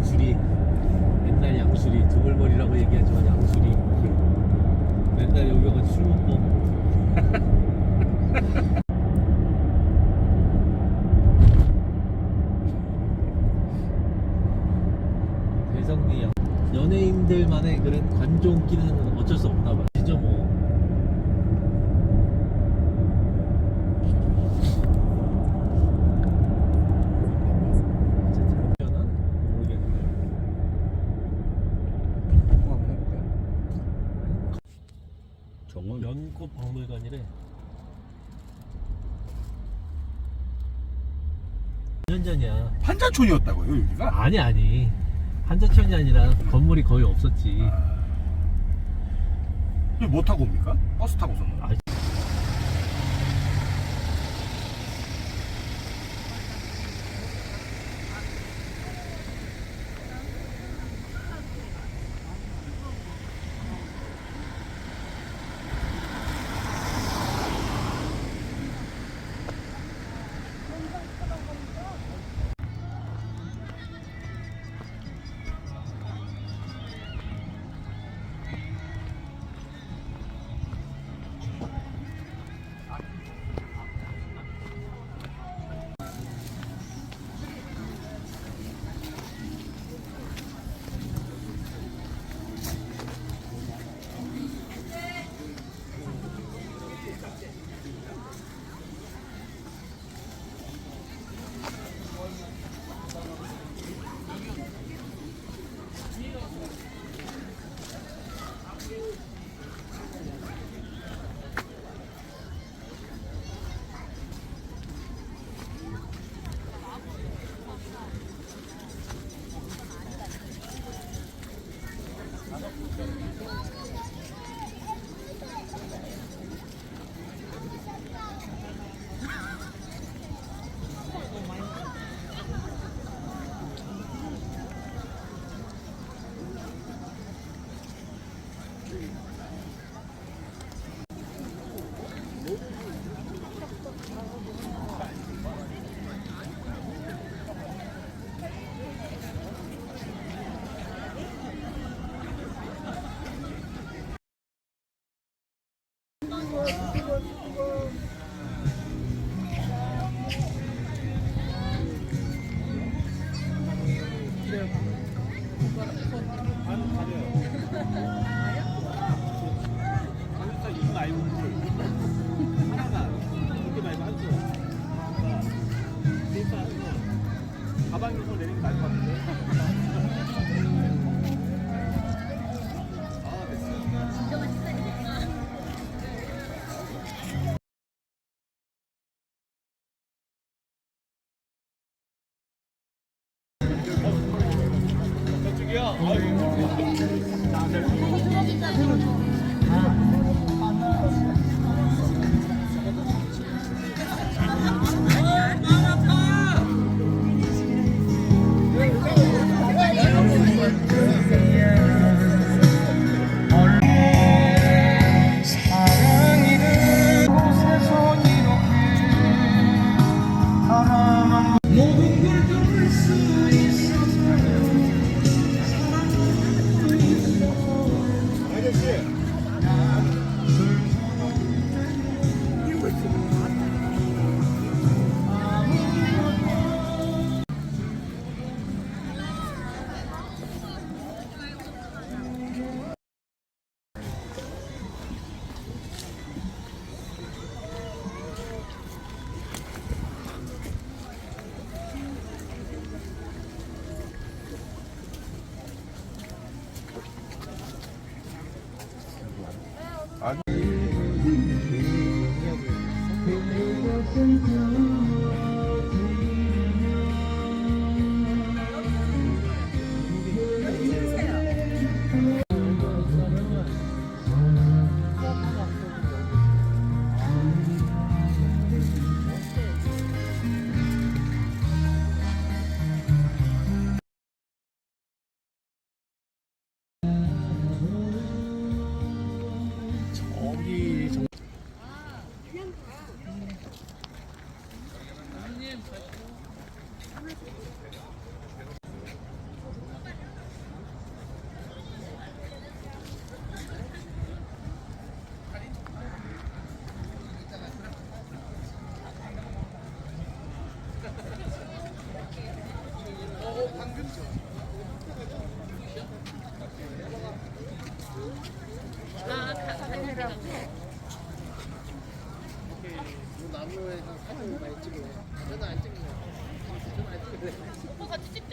양수리, 옛날 양수리, 두물머리라고 얘기하지만 양수리. 맨날 여기 가서 술 먹고. 대성리 연예인들만의 그런 관종기는 어쩔 수 없나 봐. 진짜 뭐. 정원 연꽃 박물관이래. 2년 전이야. 한자촌이었다고요 여기가? 아니 한자촌이 아니라 건물이 거의 없었지. 여기 뭐 타고 옵니까? 버스 타고서는? 아, 가방에서 내리는 게 나을 것 같은데? 아 됐어. 저쪽이야? 카메라고. 나무에서 사진 많이 찍어요. 저는 안 찍는 거예요. 저는 안 찍어요. 오빠 같이 찍자.